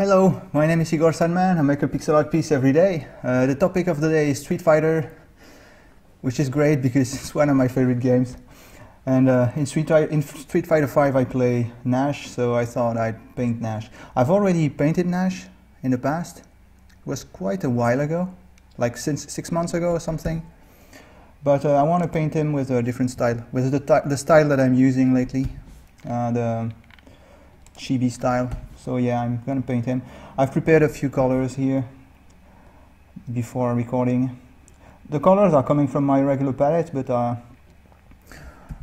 Hello, my name is Igor Sandman. I make a pixel art piece every day. The topic of the day is Street Fighter, which is great because it's one of my favorite games. And in Street Fighter 5 I play Nash, so I thought I'd paint Nash. I've already painted Nash in the past. It was quite a while ago, like since 6 months ago or something. But I want to paint him with a different style, with the style that I'm using lately, the chibi style. So yeah, I'm gonna paint him. I've prepared a few colors here before recording. The colors are coming from my regular palette, but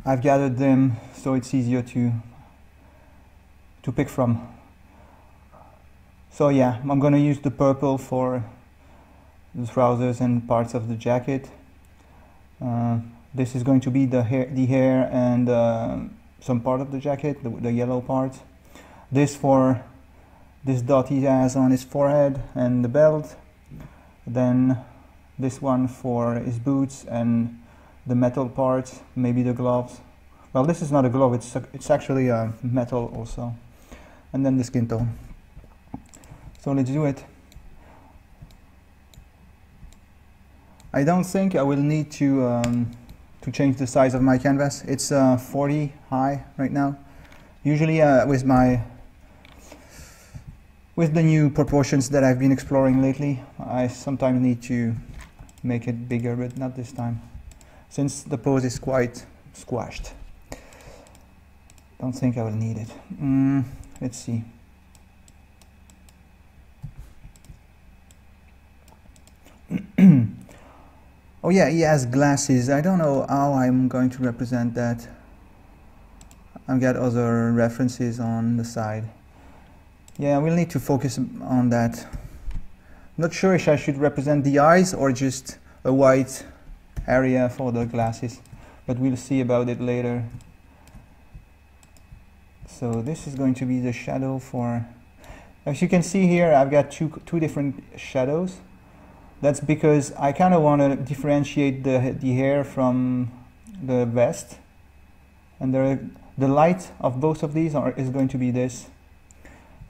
I've gathered them so it's easier to pick from. So yeah, I'm gonna use the purple for the trousers and parts of the jacket. This is going to be the hair and some part of the jacket, the yellow part. This for this dot he has on his forehead and the belt. Then this one for his boots and the metal part, maybe the gloves. Well, this is not a glove, it's actually metal also. And then the skin tone. So let's do it. I don't think I will need to change the size of my canvas. It's 40 high right now. Usually with the new proportions that I've been exploring lately, I sometimes need to make it bigger, but not this time, since the pose is quite squashed. Don't think I will need it. Let's see. Oh yeah, he has glasses. I don't know how I'm going to represent that. I've got other references on the side. Yeah, we'll need to focus on that. Not sure if I should represent the eyes or just a white area for the glasses, but we'll see about it later. So this is going to be the shadow for... As you can see here, I've got two different shadows. That's because I kind of want to differentiate the hair from the vest. And the light of both of these is going to be this.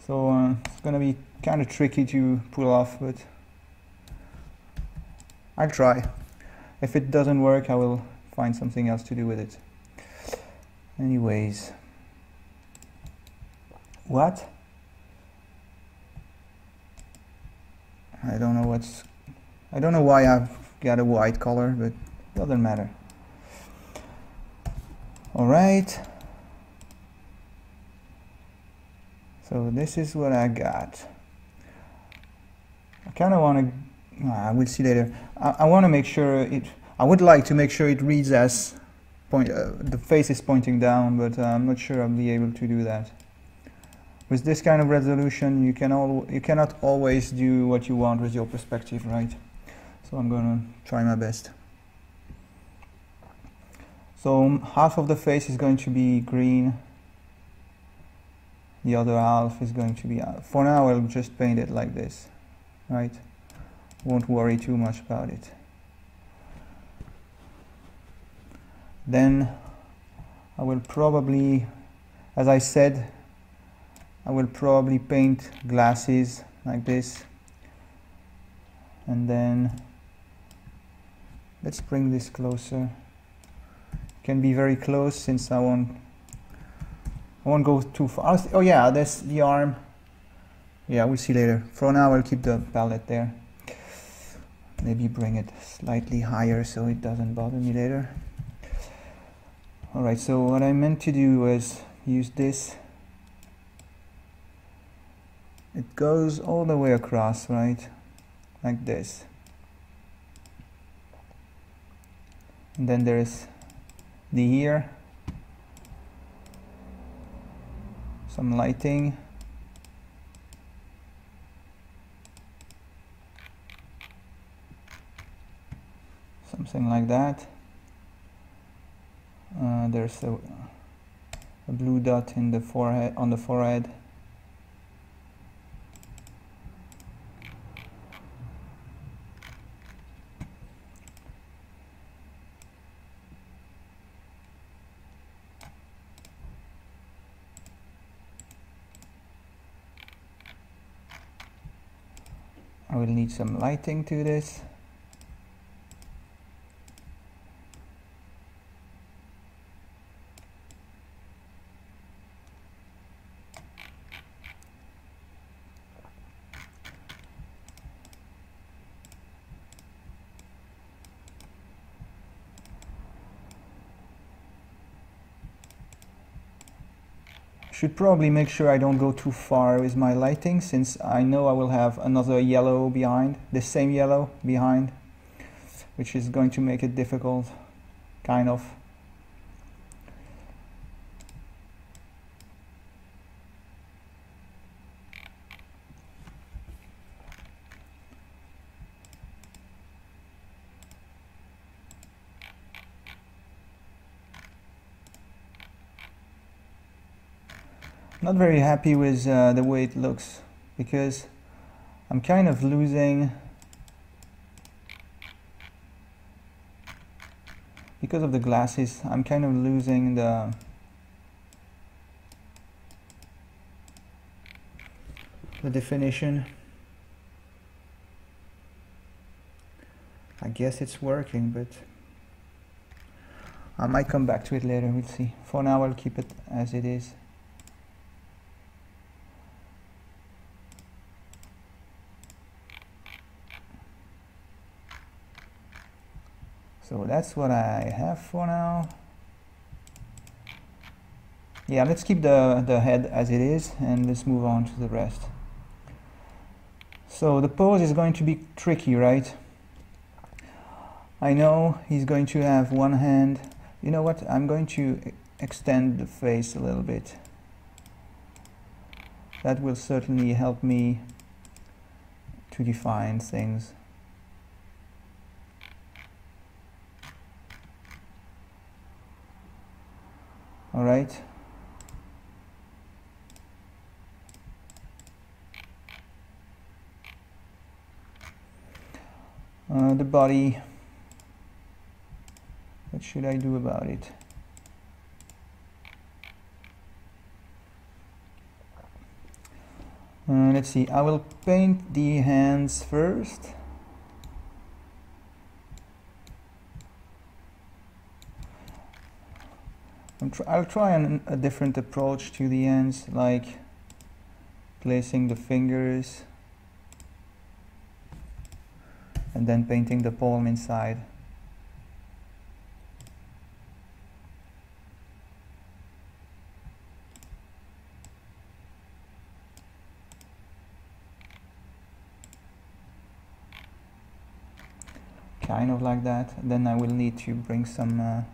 So it's going to be kind of tricky to pull off, but I'll try. If it doesn't work, I will find something else to do with it. Anyways. What? I don't know why I've got a white color, but it doesn't matter. Alright. So this is what I got. I kind of want to, we'll see later. I want to make sure I would like to make sure it reads as the face is pointing down, but I'm not sure I'll be able to do that. With this kind of resolution, you cannot always do what you want with your perspective, right? So I'm gonna try my best. So half of the face is going to be green. The other half is going to be, for now I'll just paint it like this, right? Won't worry too much about it. Then I will probably, as I said, I will probably paint glasses like this. And then let's bring this closer. It can be very close since I won't go too far. Oh yeah, that's the arm. Yeah, we'll see later. For now, I'll keep the palette there. Maybe bring it slightly higher so it doesn't bother me later. Alright, so what I meant to do was use this. It goes all the way across, right? Like this. And then there's the ear. Some lighting. Something like that. There's a blue dot in the forehead, on the forehead. will need some lighting to this. Should probably make sure I don't go too far with my lighting, since I know I will have another yellow behind, the same yellow behind, which is going to make it difficult, kind of. Not very happy with the way it looks, because I'm kind of losing, because of the glasses, I'm kind of losing the definition. I guess it's working, but I might come back to it later, we'll see. For now I'll keep it as it is. So that's what I have for now. Yeah, let's keep the head as it is, and let's move on to the rest. So the pose is going to be tricky, right? I know he's going to have one hand. You know what? I'm going to extend the face a little bit. That will certainly help me to define things. All right. The body. What should I do about it? Let's see. I will paint the hands first. I'll try a different approach to the ends, like placing the fingers and then painting the palm inside. Kind of like that. Then I will need to bring some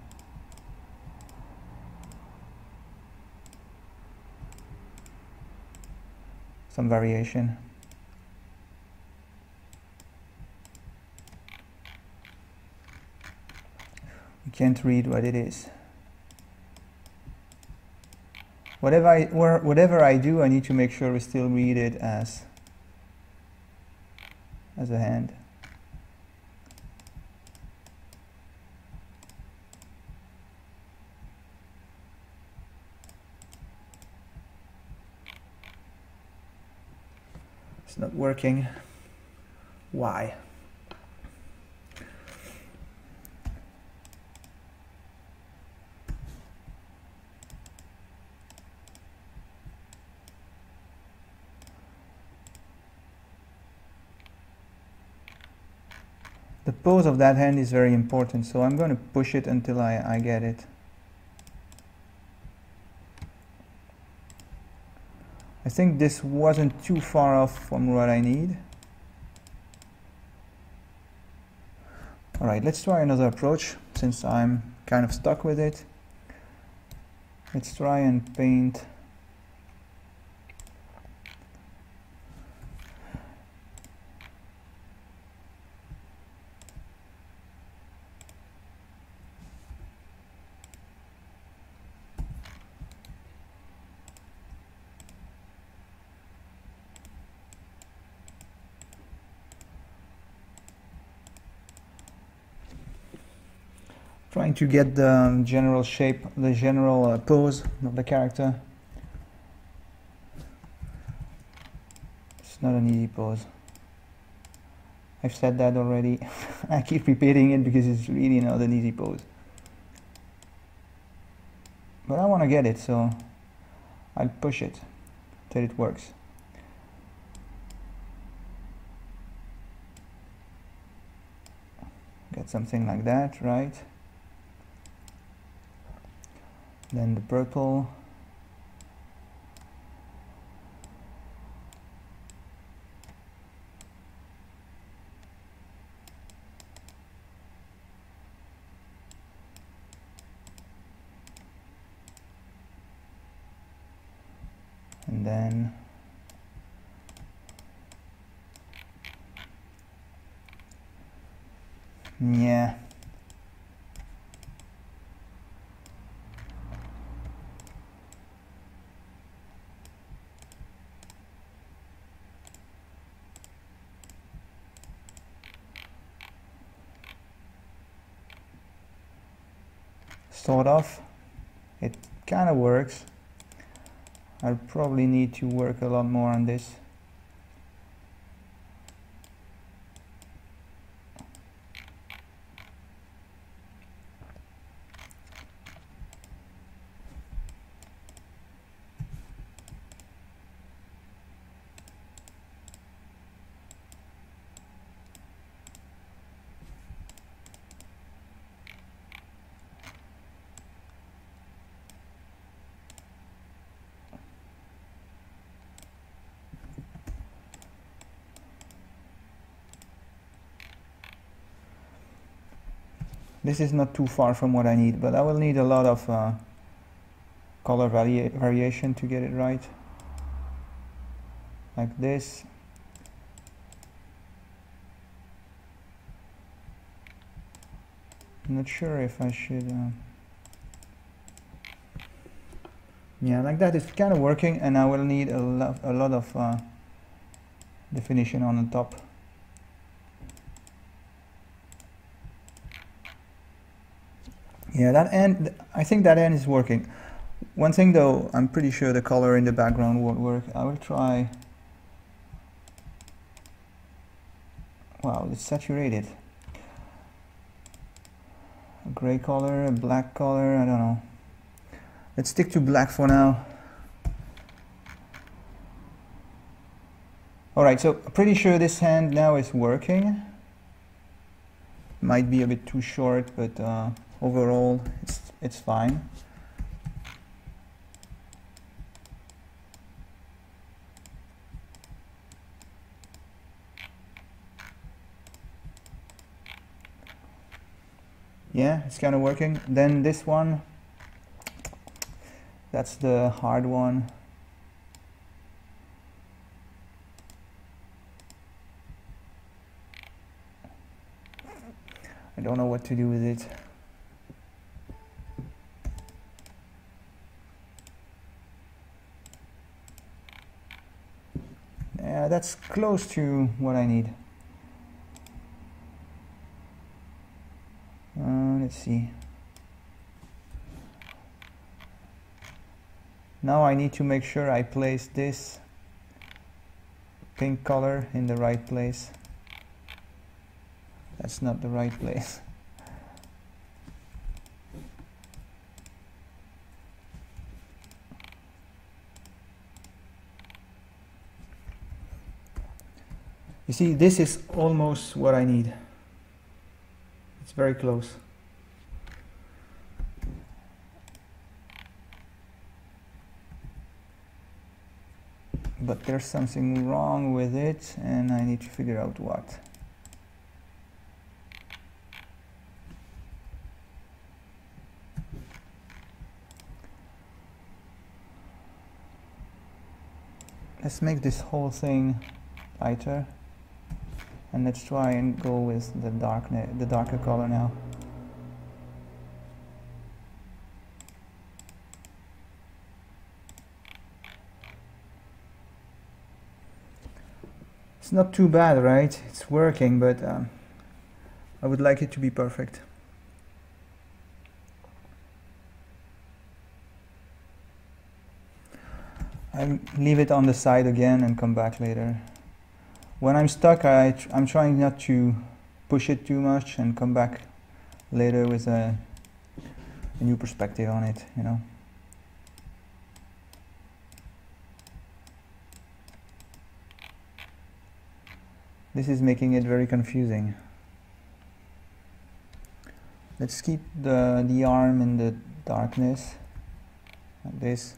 variation. You can't read what it is. Whatever I do, I need to make sure we still read it as a hand. It's not working. Why? The pose of that hand is very important, so I'm going to push it until I get it. I think this wasn't too far off from what I need. Alright, let's try another approach, since I'm kind of stuck with it. Let's try and paint trying to get the general shape, the general pose of the character. It's not an easy pose. I've said that already. I keep repeating it because it's really not an easy pose. But I want to get it, so I'll push it till it works. Get something like that, right? Then the purple. And then yeah, sort of. It kind of works. I'll probably need to work a lot more on this. This is not too far from what I need, but I will need a lot of color variation to get it right. Like this. I'm not sure if I should... yeah, like that is kind of working, and I will need a lot of definition on the top. Yeah, that end, I think that end is working. One thing though, I'm pretty sure the color in the background won't work. I will try... wow, it's saturated. A gray color, a black color, I don't know. Let's stick to black for now. Alright, so pretty sure this hand now is working. Might be a bit too short, but overall it's fine. Yeah, it's kind of working. Then this one, that's the hard one. I don't know what to do with it. Yeah, that's close to what I need. Let's see. Now I need to make sure I place this pink color in the right place. That's not the right place. You see, this is almost what I need. It's very close. But there's something wrong with it, and I need to figure out what. Let's make this whole thing lighter, and let's try and go with the darker color now. It's not too bad, right? It's working, but I would like it to be perfect. I'll leave it on the side again and come back later. when I'm stuck, I'm trying not to push it too much and come back later with a new perspective on it, you know. This is making it very confusing. Let's keep the arm in the darkness, like this.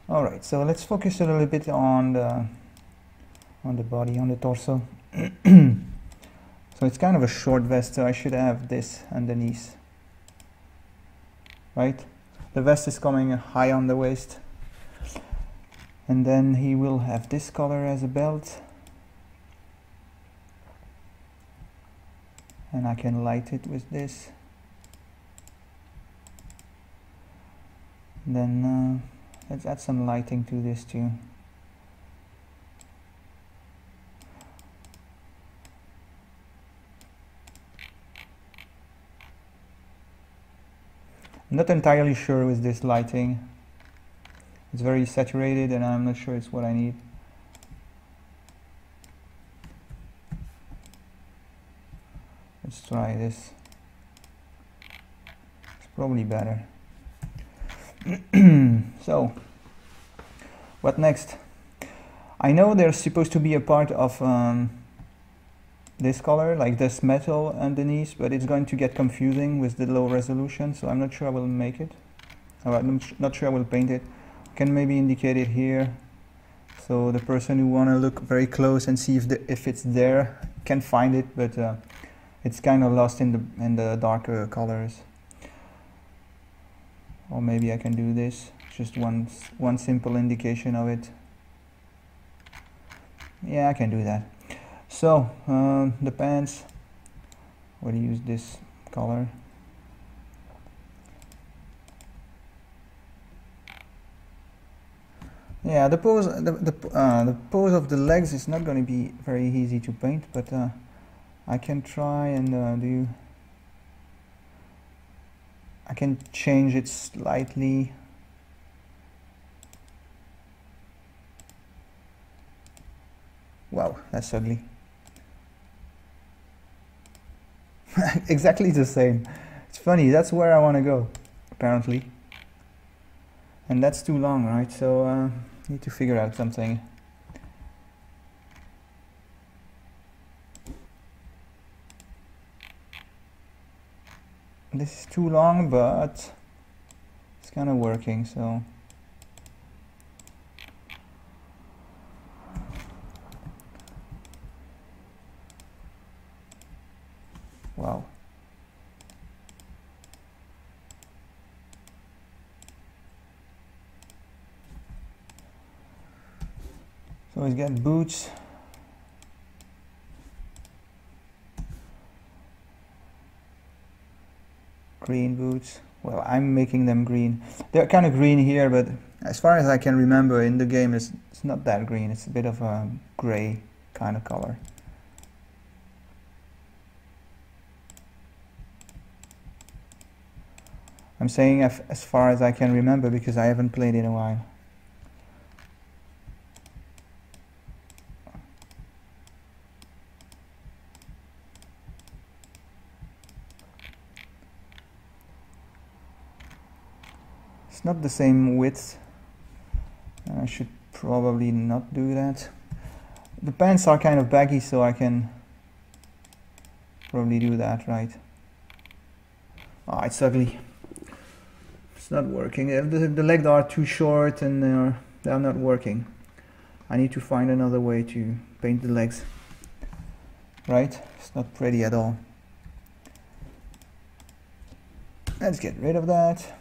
Alright, so let's focus a little bit on the body, on the torso. So it's kind of a short vest, so I should have this underneath. Right? The vest is coming high on the waist. And then he will have this color as a belt. And I can light it with this. Then let's add some lighting to this too. I'm not entirely sure with this lighting. It's very saturated and I'm not sure it's what I need. Let's try this. It's probably better. So, what next? I know there's supposed to be a part of this color, like this metal underneath, but it's going to get confusing with the low resolution, so I'm not sure I will make it. I'm not sure I will paint it. I can maybe indicate it here, so the person who want to look very close and see if it's there can find it, but it's kind of lost in the darker colors. Or maybe I can do this, just one simple indication of it. Yeah, I can do that. So the pants, we'll use this color. Yeah, the pose of the legs is not going to be very easy to paint, but I can try and I can change it slightly. Wow, that's ugly. Exactly the same. It's funny, that's where I want to go, apparently. And that's too long, right? So need to figure out something. This is too long, but it's kind of working, so. Wow. So he's got boots. Green boots. Well, I'm making them green. They're kind of green here, but as far as I can remember in the game, it's not that green. It's a bit of a gray kind of color. I'm saying as far as I can remember because I haven't played in a while. It's not the same width. I should probably not do that. The pants are kind of baggy, so I can probably do that, right? Oh, it's ugly. It's not working. The legs are too short and they're not working. I need to find another way to paint the legs. Right? It's not pretty at all. Let's get rid of that.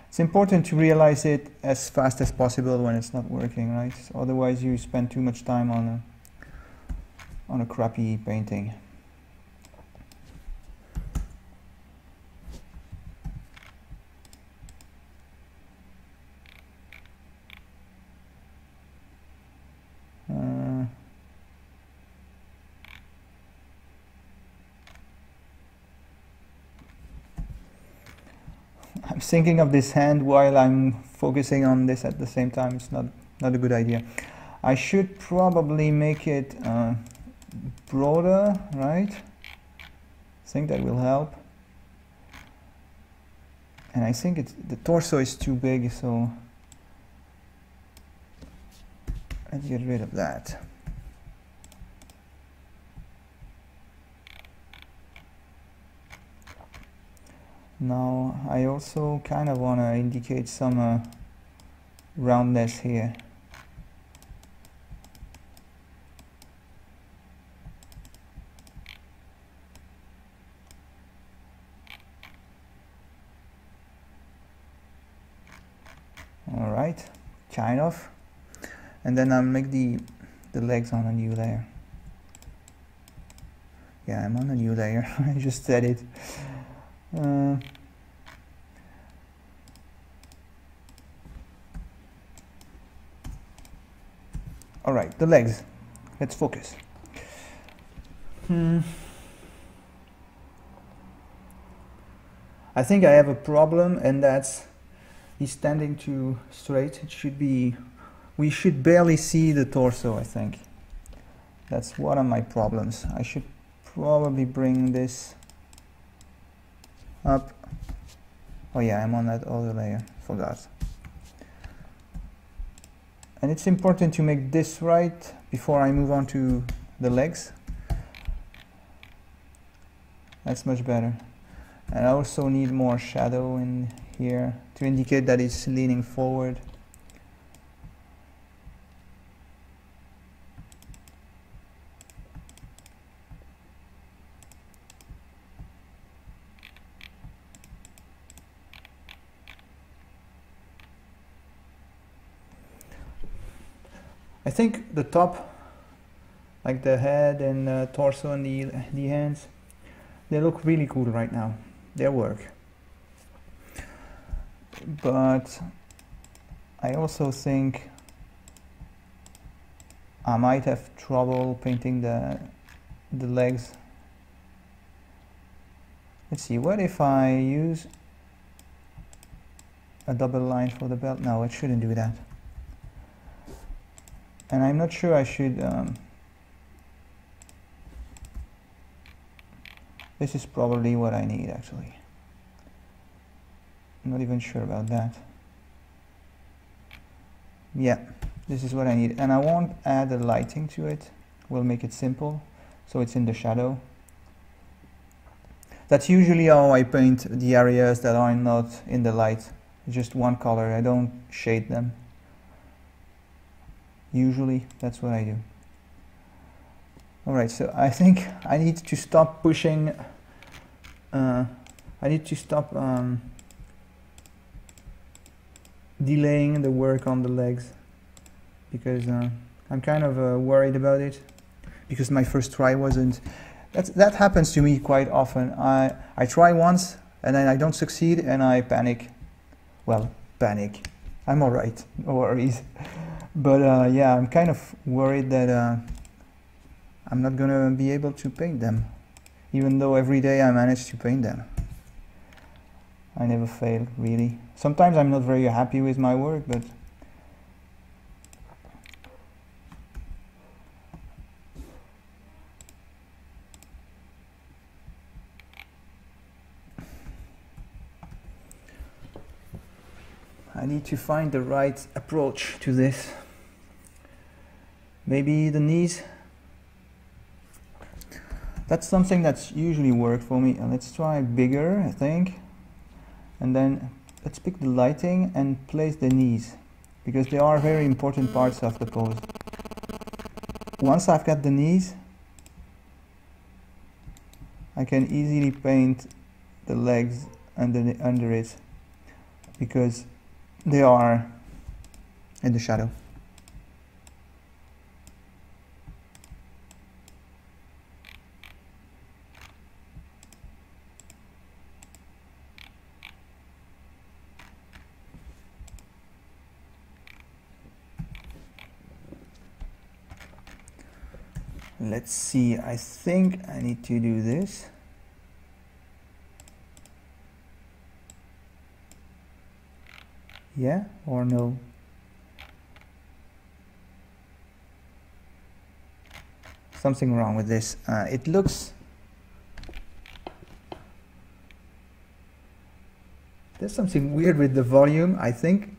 It's important to realize it as fast as possible when it's not working, right? Otherwise you spend too much time on a crappy painting. I'm thinking of this hand while I'm focusing on this at the same time. It's not a good idea. I should probably make it broader, right? I think that will help. And I think the torso is too big, so let's get rid of that. Now I also kind of want to indicate some roundness here. Alright, kind of. And then I'll make the legs on a new layer. Yeah, I'm on a new layer. I just said it. Alright, the legs. Let's focus. I think I have a problem, and that's he's standing too straight. It should be, we should barely see the torso, I think. That's one of my problems. I should probably bring this up. Oh yeah, I'm on that other layer, forgot. And it's important to make this right before I move on to the legs. That's much better. And I also need more shadow in here to indicate that it's leaning forward. I think the top, like the head and torso and the hands, they look really cool right now. They work. But I also think I might have trouble painting the legs. Let's see, what if I use a double line for the belt? No, it shouldn't do that. And I'm not sure I should this is probably what I need, actually. I'm not even sure about that. Yeah, this is what I need. And I won't add a lighting to it. We'll make it simple, so it's in the shadow. That's usually how I paint the areas that are not in the light. Just one color, I don't shade them. Usually, that's what I do. Alright, so I think I need to stop pushing, I need to stop delaying the work on the legs, because I'm kind of worried about it, because my first try wasn't, that happens to me quite often. I try once and then I don't succeed and I panic. Well, panic. I'm alright, no worries. But yeah, I'm kind of worried that I'm not gonna be able to paint them, even though every day I manage to paint them. I never fail, really. Sometimes I'm not very happy with my work, but I need to find the right approach to this. Maybe the knees. That's something that's usually worked for me. Let's try bigger, I think. And then let's pick the lighting and place the knees, because they are very important parts of the pose. Once I've got the knees, I can easily paint the legs under it, because they are in the shadow. Let's see, I think I need to do this. Yeah or no? Something wrong with this. It looks... There's something weird with the volume, I think.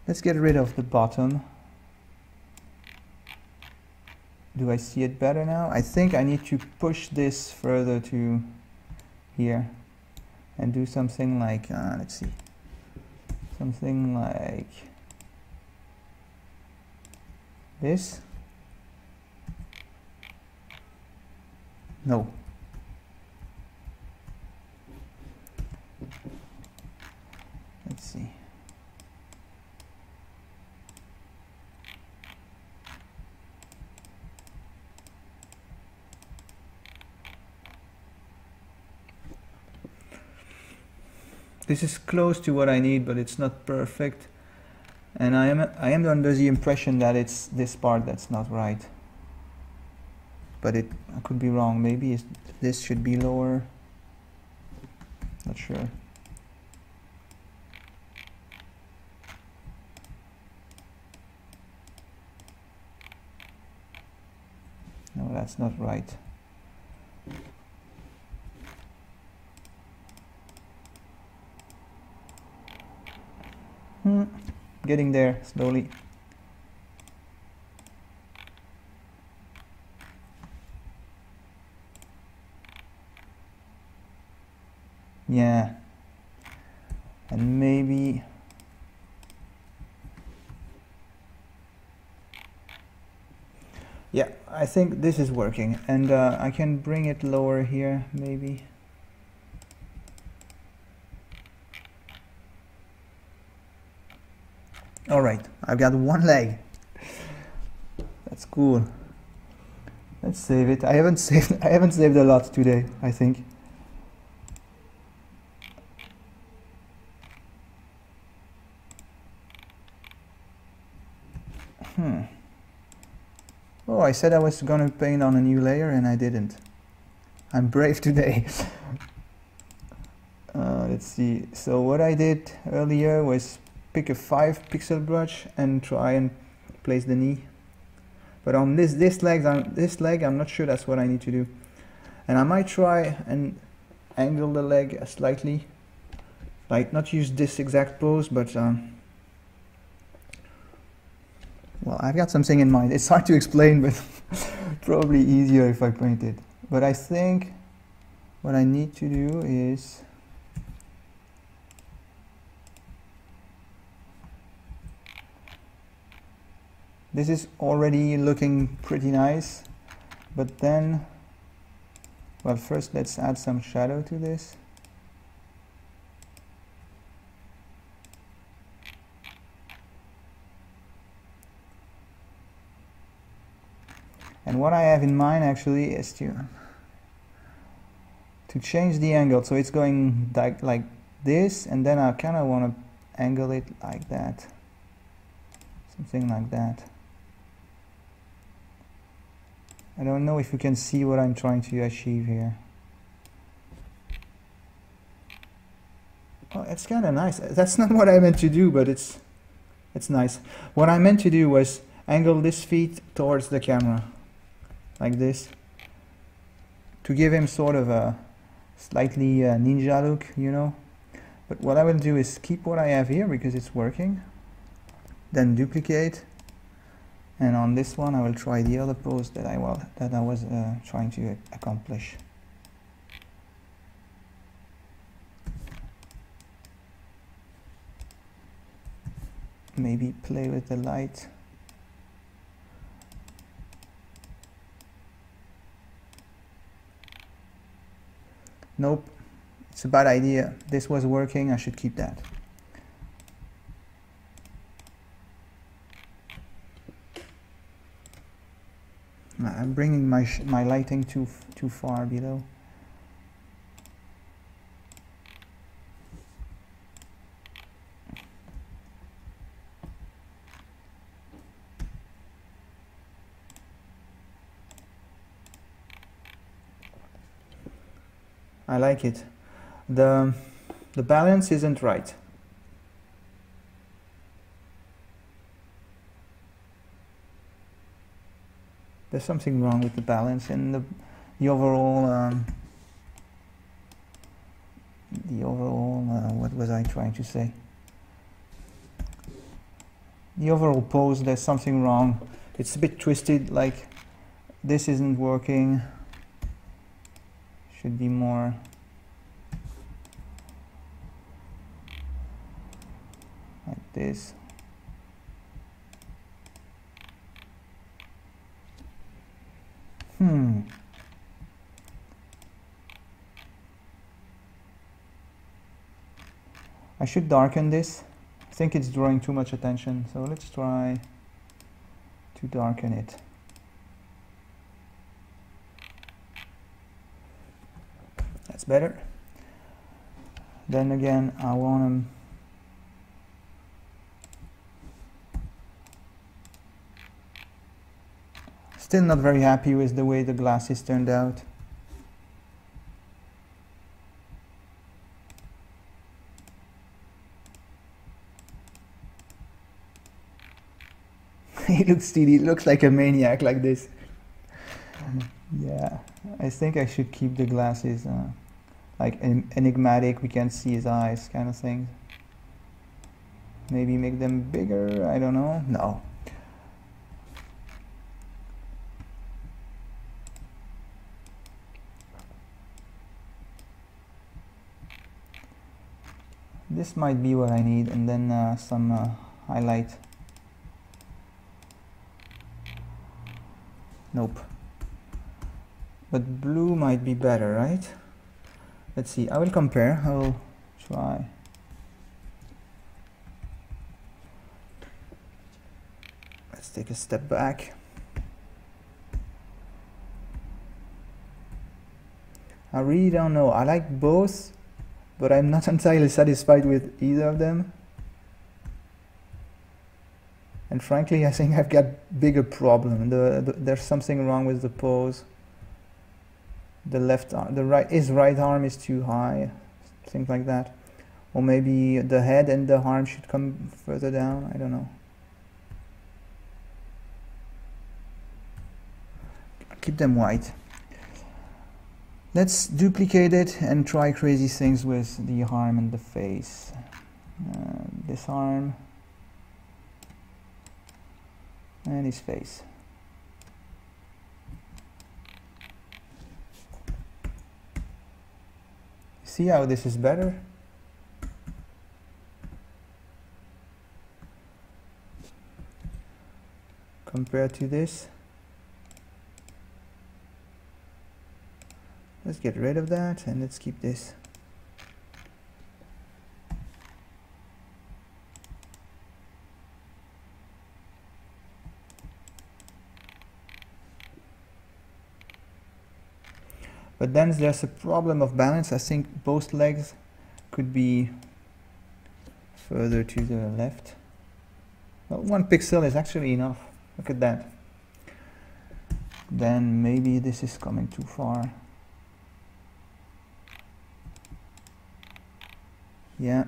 Let's get rid of the bottom. Do I see it better now? I think I need to push this further to here and do something like, let's see, something like this. No. Let's see. This is close to what I need, but it's not perfect. And I am under the impression that it's this part that's not right. But I could be wrong. Maybe this should be lower. Not sure. No, that's not right. Getting there slowly. Yeah. And maybe yeah, I think this is working, and I can bring it lower here maybe. All right, I've got one leg. That's cool. Let's save it. I haven't saved a lot today, I think. Oh, I said I was gonna paint on a new layer and I didn't. I'm brave today. Let's see. So what I did earlier was pick a 5 pixel brush and try and place the knee. But on this leg, I'm not sure that's what I need to do. And I might try and angle the leg slightly. Like not use this exact pose, but well, I've got something in mind. It's hard to explain, but probably easier if I paint it. But I think what I need to do is this is already looking pretty nice, but then, well, first let's add some shadow to this. And what I have in mind actually is to change the angle, so it's going like this, and then I kind of want to angle it like that, something like that. I don't know if you can see what I'm trying to achieve here. Oh, it's kind of nice. That's not what I meant to do, but it's nice. What I meant to do was angle this feet towards the camera, like this, to give him sort of a slightly ninja look, you know. But what I will do is keep what I have here because it's working, then duplicate, and on this one I will try the other pose that I was trying to accomplish. Maybe play with the light. Nope, it's a bad idea. This was working, I should keep that. I'm bringing my lighting too far below. I like it. The balance isn't right. There's something wrong with the balance and the overall what was I trying to say? The overall pose, there's something wrong. It's a bit twisted, like this isn't working. Should be more like this. I should darken this. I think it's drawing too much attention, so let's try to darken it. That's better. Then again, I want to... Still not very happy with the way the glasses turned out. He looks like a maniac like this. Yeah, I think I should keep the glasses like enigmatic, we can't see his eyes kind of thing. Maybe make them bigger, I don't know. No. This might be what I need, and then some highlight. Nope. But blue might be better, right? Let's see, I will compare, I will try. Let's take a step back. I really don't know, I like both, but I'm not entirely satisfied with either of them. And frankly, I think I've got bigger problem. There's something wrong with the pose. The left arm, his right arm is too high, things like that. Or maybe the head and the arm should come further down, I don't know. Keep them white. Let's duplicate it and try crazy things with the arm and the face. This arm. And his face. See how this is better? Compared to this. Let's get rid of that and let's keep this. But then there's a problem of balance. I think both legs could be further to the left. Well, 1 pixel is actually enough. Look at that. Then maybe this is coming too far. Yeah.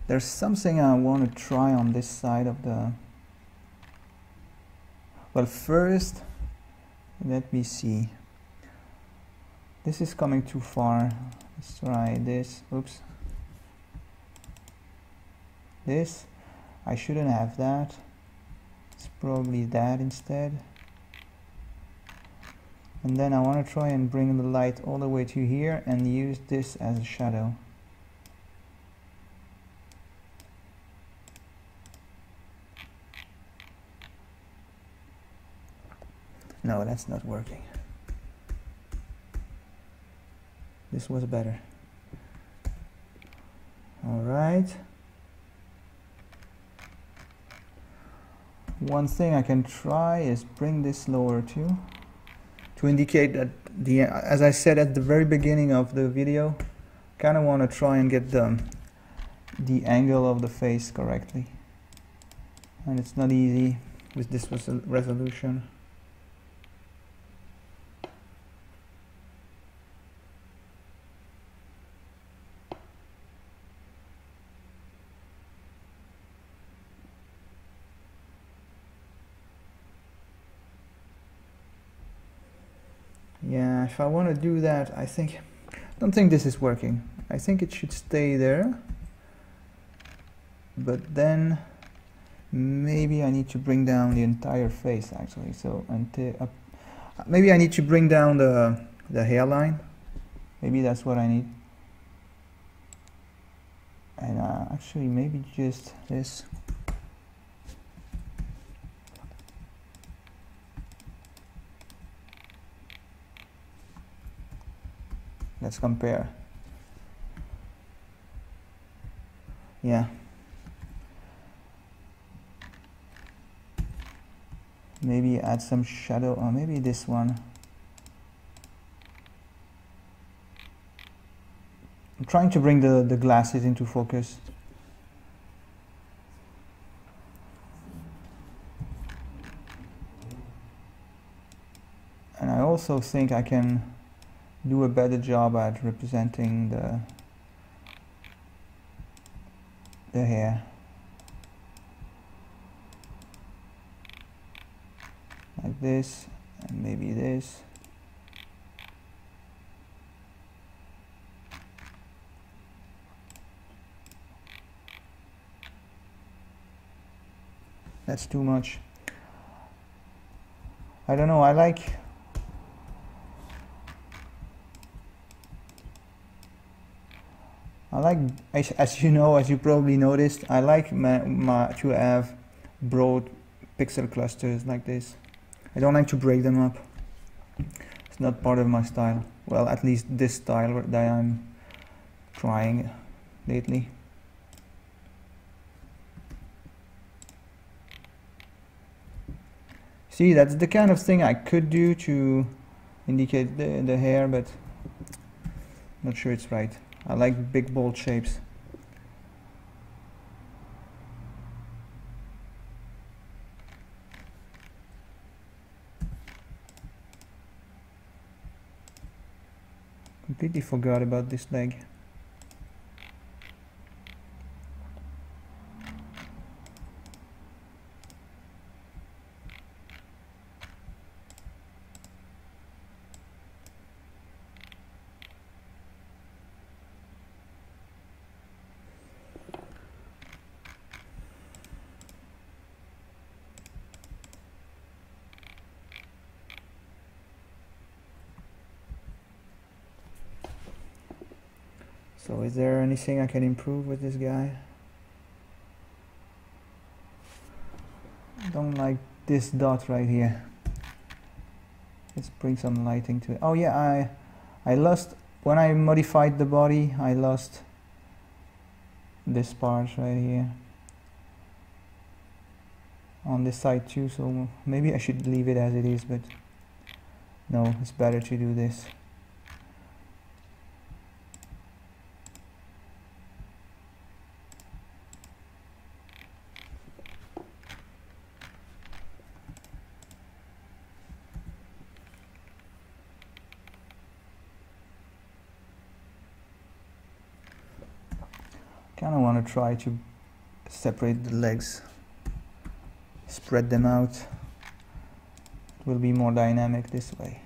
There's something I want to try on this side of the... Well, first, let me see. This is coming too far. Let's try this. Oops. This. I shouldn't have that. It's probably that instead. And then I want to try and bring the light all the way to here and use this as a shadow. No, that's not working. This was better. All right. One thing I can try is bring this lower too, to indicate that as I said at the very beginning of the video, kind of want to try and get the angle of the face correctly, and it's not easy with this resolution. if I want to do that, I don't think this is working. I think it should stay there, but then maybe I need to bring down the entire face actually. So maybe I need to bring down the hairline. Maybe that's what I need. And actually maybe just this. Let's compare. Yeah. Maybe add some shadow, or maybe this one. I'm trying to bring the glasses into focus. And I also think I can do a better job at representing the hair. Like this, and maybe this. That's too much. I don't know, I like as you know, as you probably noticed, I like to have broad pixel clusters like this. I don't like to break them up. It's not part of my style. Well, at least this style that I'm trying lately. See, that's the kind of thing I could do to indicate the hair, but not sure it's right. I like big bold shapes. Completely forgot about this leg. So is there anything I can improve with this guy? I don't like this dot right here. Let's bring some lighting to it. Oh yeah, I lost, when I modified the body, I lost this part right here. On this side too, so maybe I should leave it as it is, but no, it's better to do this. Kind of want to try to separate the legs, spread them out. It will be more dynamic this way,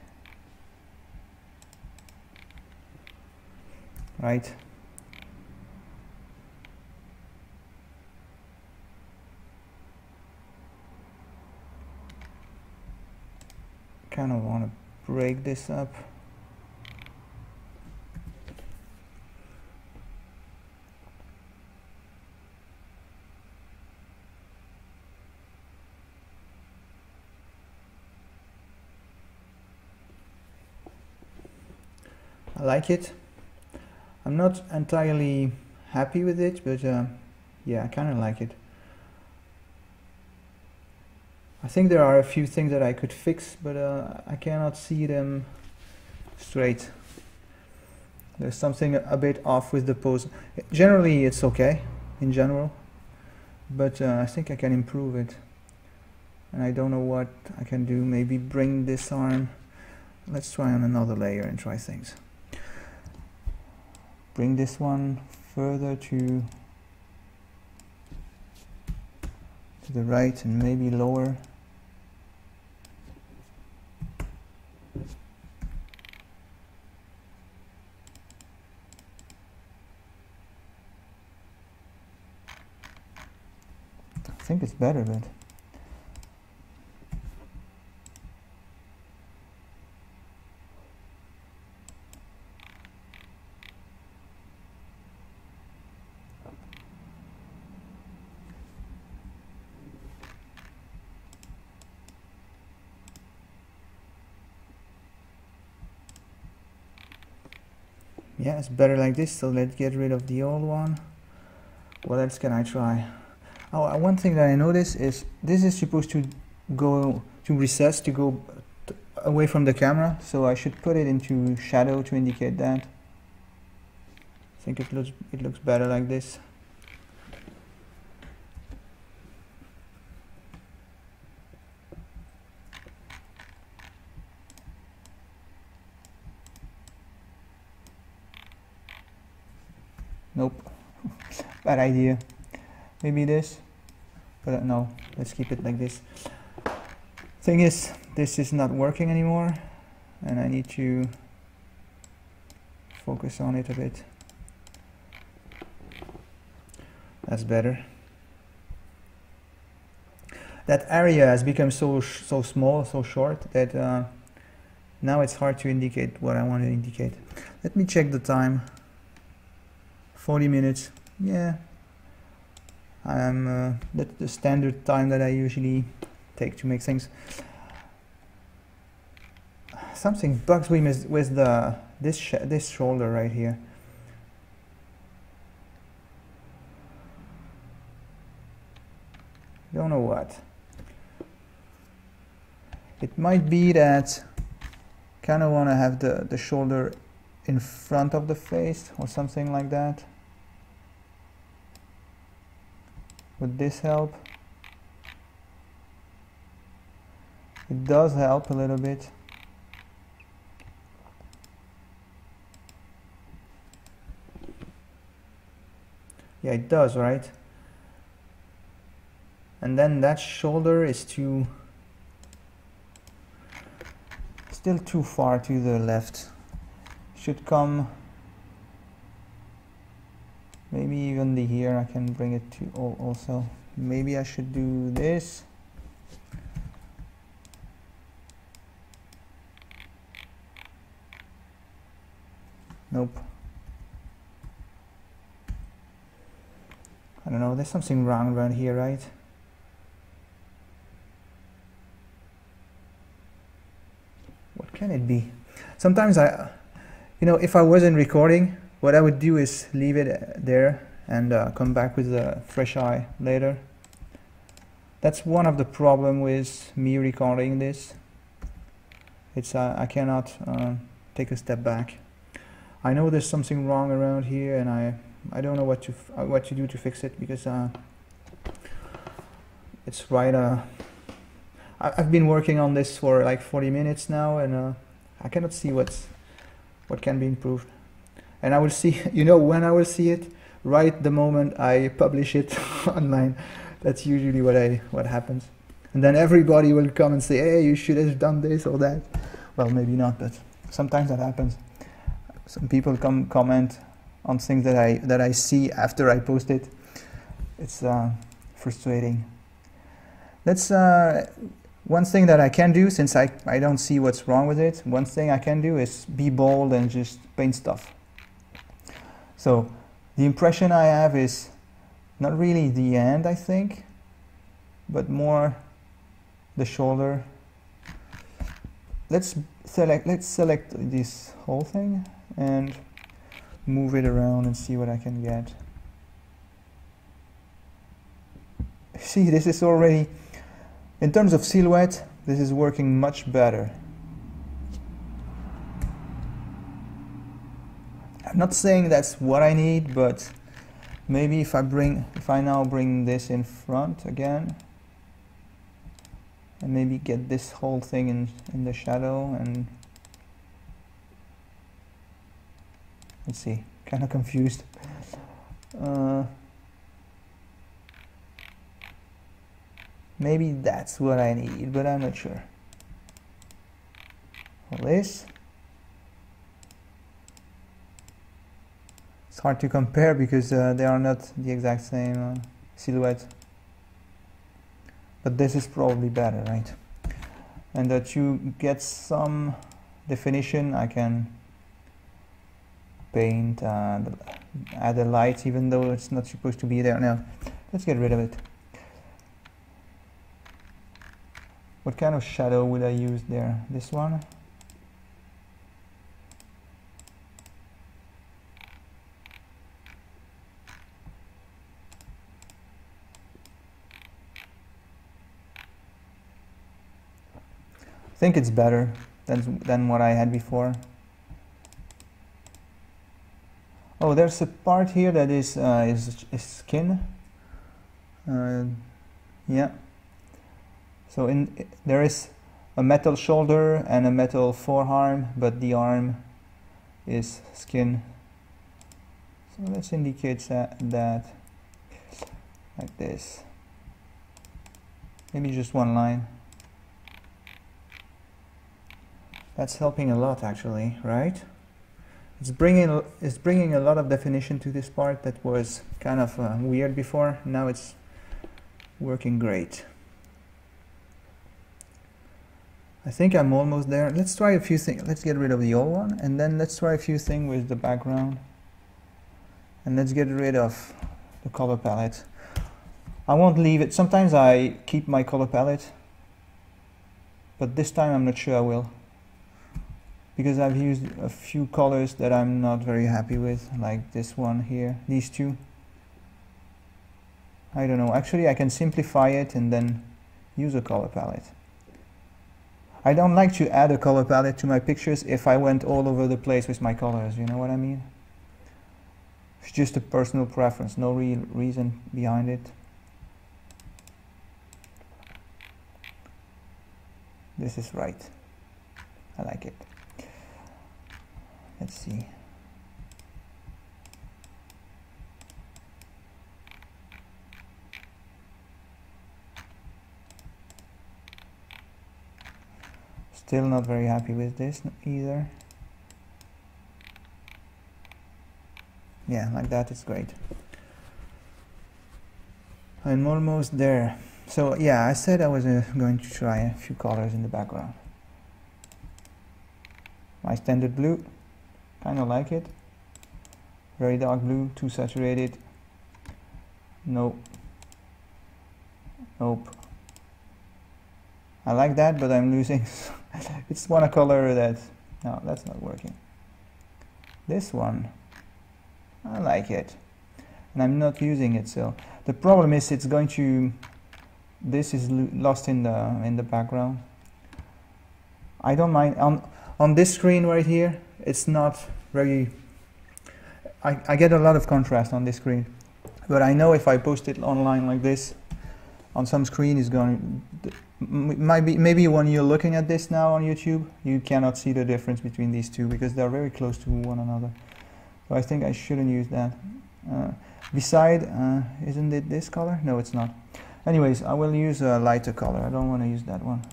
right? Kind of want to break this up. I like it. I'm not entirely happy with it, but yeah, I kind of like it. I think there are a few things that I could fix, but I cannot see them straight. There's something a bit off with the pose. Generally, it's okay, in general, but I think I can improve it. And I don't know what I can do. Maybe bring this arm. Let's try on another layer and try things. Bring this one further to the right and maybe lower. think it's better, but yeah, it's better like this. So let's get rid of the old one. What else can I try? Oh, one thing that I noticed is this is supposed to go to recess, to go away from the camera, so I should put it into shadow to indicate that. I think it looks better like this. Nope. Bad idea. Maybe this, but no, let's keep it like this. Thing is, this is not working anymore, and I need to focus on it a bit. That's better. That area has become so small, so short, that now it's hard to indicate what I want to indicate. Let me check the time. 40 minutes. Yeah, that's the standard time that I usually take to make things. Something bugs me with this shoulder right here. Don't know what. It might be that kind of want to have the shoulder in front of the face or something like that. Would this help? It does help a little bit. Yeah, it does, right? And then that shoulder is still too far to the left. Should come maybe even the here. I can bring it to also. Maybe I should do this. Nope. I don't know, there's something wrong around here, right? What can it be? Sometimes if I wasn't recording, what I would do is leave it there and come back with a fresh eye later. That's one of the problems with me recording this. It's I cannot take a step back. I know there's something wrong around here, and I don't know what to do to fix it, because it's right. I've been working on this for like 40 minutes now, and I cannot see what can be improved. And I will see, when I will see it, right the moment I publish it online. That's usually what happens. And then everybody will come and say, hey, you should have done this or that. Well, maybe not, but sometimes that happens. Some people comment on things that I see after I post it. It's frustrating. Let's one thing that I can do, since I don't see what's wrong with it, one thing I can do is be bold and just paint stuff. So the impression I have is not really the end, I think, but more the shoulder. Let's select this whole thing and move it around and see what I can get. See, this is already, in terms of silhouette, this is working much better. I'm not saying that's what I need, but maybe if I now bring this in front again, and maybe get this whole thing in the shadow, and let's see, kind of confused. Maybe that's what I need, but I'm not sure. All this. It's hard to compare because they are not the exact same silhouette. but this is probably better, right? And to get some definition, I can paint add a light, even though it's not supposed to be there. Now let's get rid of it. What kind of shadow would I use there? This one? I think it's better than what I had before. Oh, there's a part here that is skin. Yeah. So there is a metal shoulder and a metal forearm, but the arm is skin. So let's indicate that like this. Maybe just one line. That's helping a lot, actually, right? It's bringing a lot of definition to this part that was kind of weird before. Now it's working great. I think I'm almost there. Let's try a few things. Let's get rid of the old one, and then let's try a few things with the background. And let's get rid of the color palette. I won't leave it. Sometimes I keep my color palette, but this time I'm not sure I will, because I've used a few colors that I'm not very happy with, like this one here, these two. I don't know. Actually, I can simplify it and then use a color palette. I don't like to add a color palette to my pictures if I went all over the place with my colors, you know what I mean? It's just a personal preference, no real reason behind it. This is right. I like it. Let's see. Still not very happy with this either. Yeah, like that is great. I'm almost there. So yeah, I said I was going to try a few colors in the background. My standard blue, kind of like it. Very dark blue, too saturated. Nope. Nope. I like that, but I'm losing. It's one color that, no, that's not working. This one, I like it, and I'm not using it. So the problem is, it's going to. This is lost in the background. I don't mind on this screen right here. It's not very. I get a lot of contrast on this screen, but I know if I post it online like this, on some screen is going. Maybe when you're looking at this now on YouTube, you cannot see the difference between these two because they're very close to one another. So I think I shouldn't use that. Beside, isn't it this color? No, it's not. Anyways, I will use a lighter color. I don't want to use that one.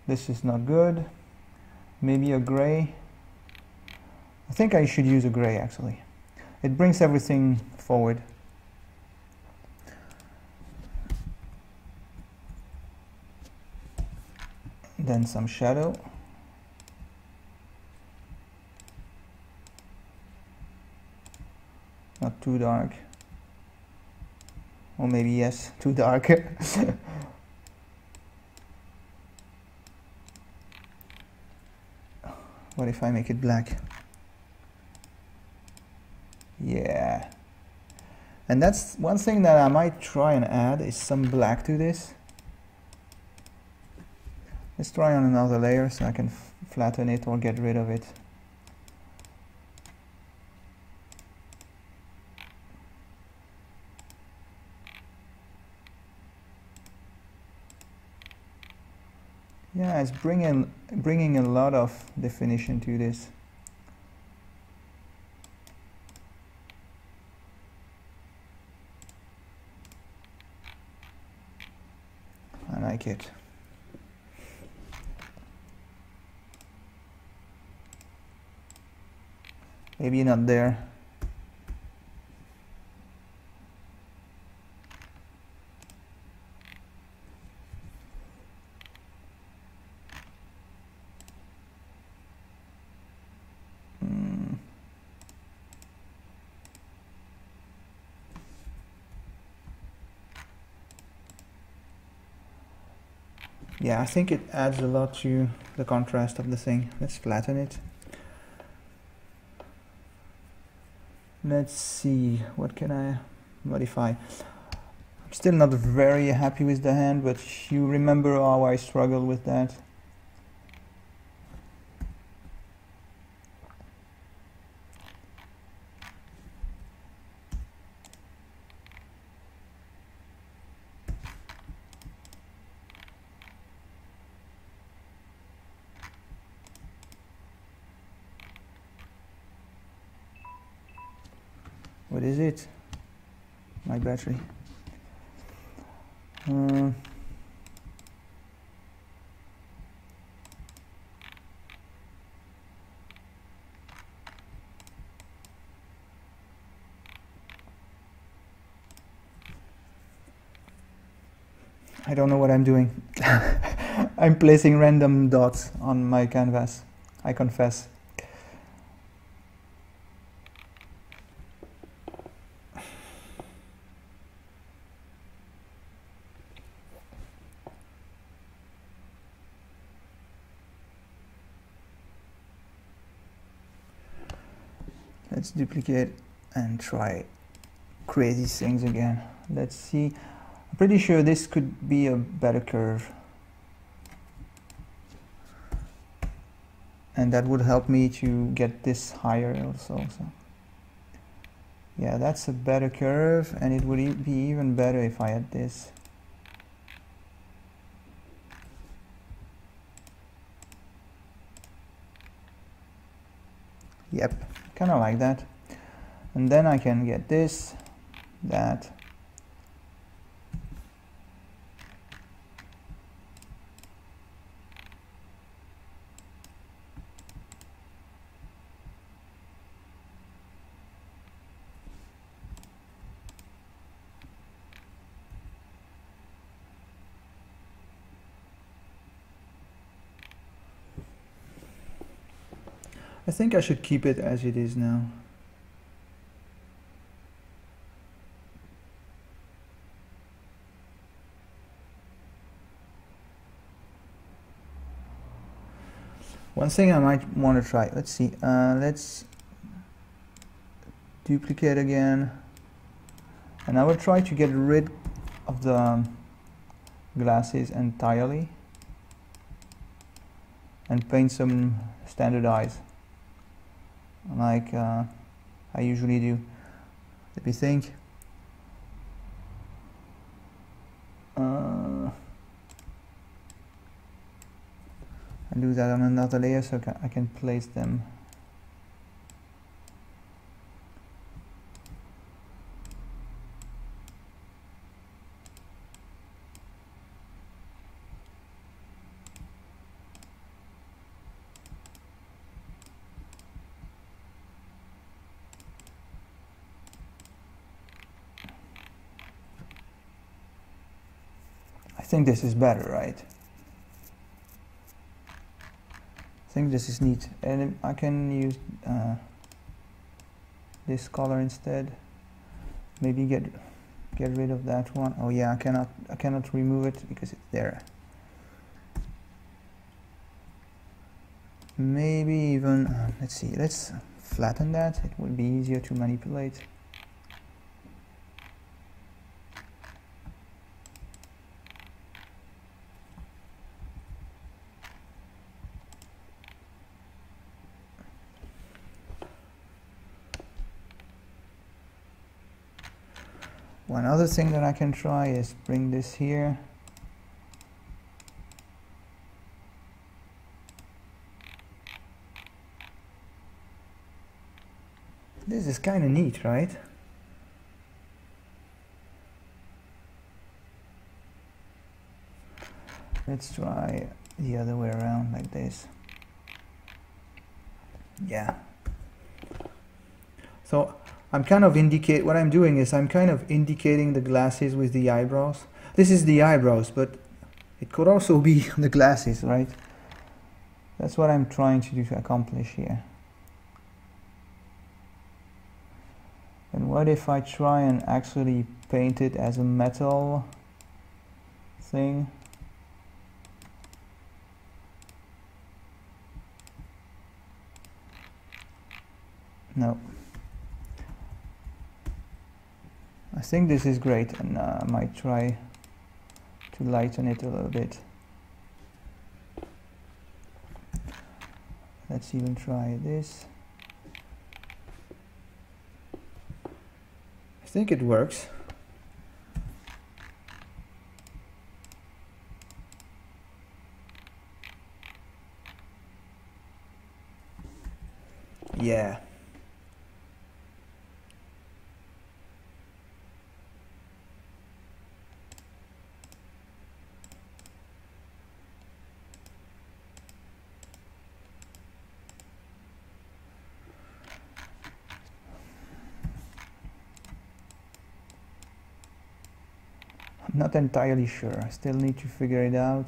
This is not good. Maybe a gray. I think I should use a gray, actually. It brings everything forward. Then some shadow. Not too dark. Or maybe yes, too dark. What if I make it black? Yeah. And that's one thing that I might try and add is some black to this. Let's try on another layer so I can flatten it or get rid of it. Yeah, it's bringing a lot of definition to this. I like it. Maybe not there. Yeah, I think it adds a lot to the contrast of the thing. Let's flatten it. Let's see, what can I modify? I'm still not very happy with the hand, but you remember how I struggle with that. What is it? My battery. I don't know what I'm doing. I'm placing random dots on my canvas, I confess. Let's duplicate and try crazy things again. Let's see. I'm pretty sure this could be a better curve. And that would help me to get this higher also. So yeah, that's a better curve, and it would be even better if I had this. Yep, kind of like that. And then I can get this, that. I think I should keep it as it is now. One thing I might want to try, let's see, let's duplicate again, and I will try to get rid of the glasses entirely and paint some standard eyes, like I usually do. Let me think. I do that on another layer so I can place them. I think this is better, right? I think this is neat, and I can use this color instead. Maybe get rid of that one. Oh yeah, I cannot remove it because it's there. Maybe even let's see. Let's flatten that. It would be easier to manipulate. One other thing that I can try is bring this here. This is kind of neat, right? Let's try the other way around, like this. Yeah. So I'm kind of what I'm doing is I'm kind of indicating the glasses with the eyebrows. This is the eyebrows, but it could also be the glasses, right? That's what I'm trying to do to accomplish here. And what if I try and actually paint it as a metal thing? No. I think this is great, and I might try to lighten it a little bit. Let's even try this. I think it works. Yeah. I'm not entirely sure. I still need to figure it out.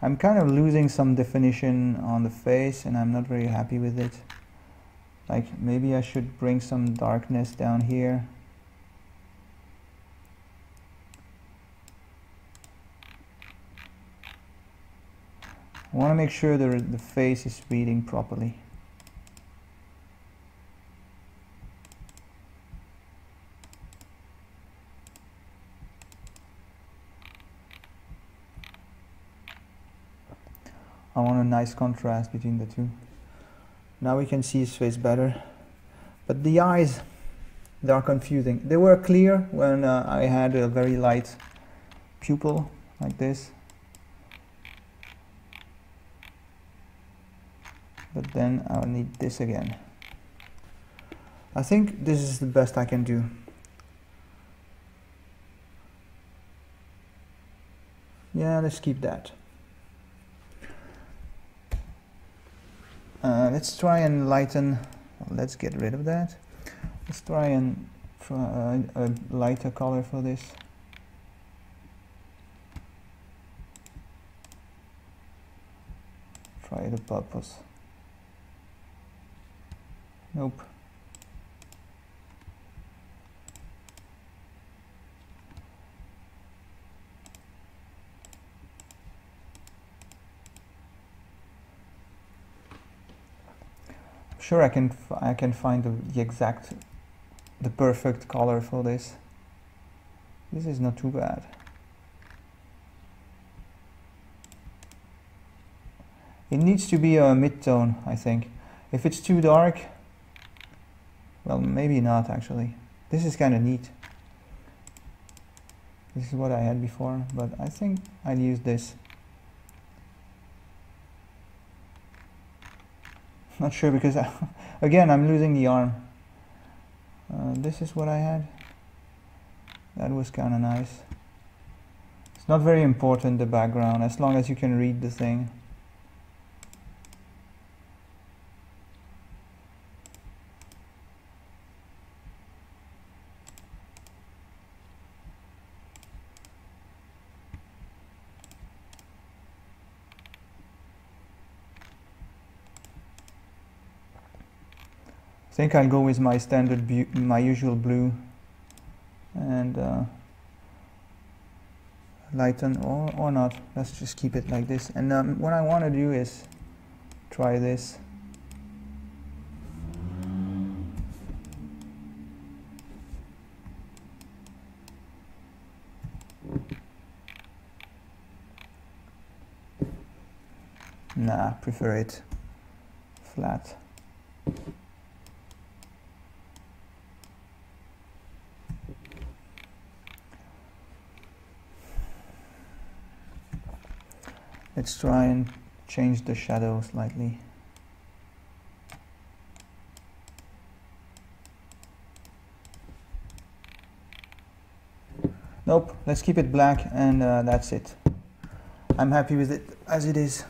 I'm kind of losing some definition on the face, and I'm not very happy with it. Like, maybe I should bring some darkness down here. I want to make sure the face is reading properly. I want a nice contrast between the two. Now we can see his face better. But the eyes, they are confusing. They were clear when I had a very light pupil like this. But then I'll need this again. I think this is the best I can do. Yeah, let's keep that. Let's try and lighten. Let's get rid of that. Let's try and try a lighter color for this. Try the purpose. Nope. Sure, I can find the perfect color for this. This is not too bad. It needs to be a mid-tone, I think. If it's too dark, well, maybe not actually. This is kind of neat. This is what I had before, but I think I'll use this. Not sure because, again, I'm losing the arm. This is what I had. That was kind of nice. It's not very important, the background, as long as you can read the thing. I think I'll go with my standard, my usual blue, and lighten or not. Let's just keep it like this. And what I want to do is try this. Nah, prefer it flat. Let's try and change the shadow slightly. Nope, let's keep it black, and that's it. I'm happy with it as it is.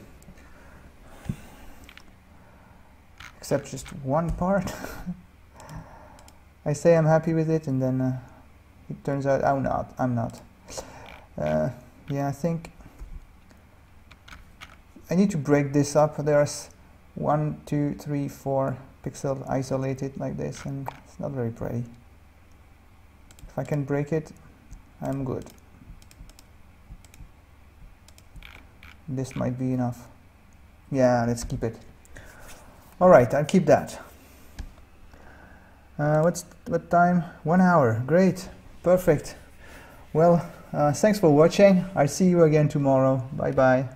Except just one part. I say I'm happy with it, and then it turns out I'm not. Yeah, I think I need to break this up. There's 1, 2, 3, 4 pixels isolated like this, and it's not very pretty. If I can break it, I'm good. This might be enough. Yeah, let's keep it. All right, I'll keep that. What time? 1 hour. Great. Perfect. Well, thanks for watching. I'll see you again tomorrow. Bye bye.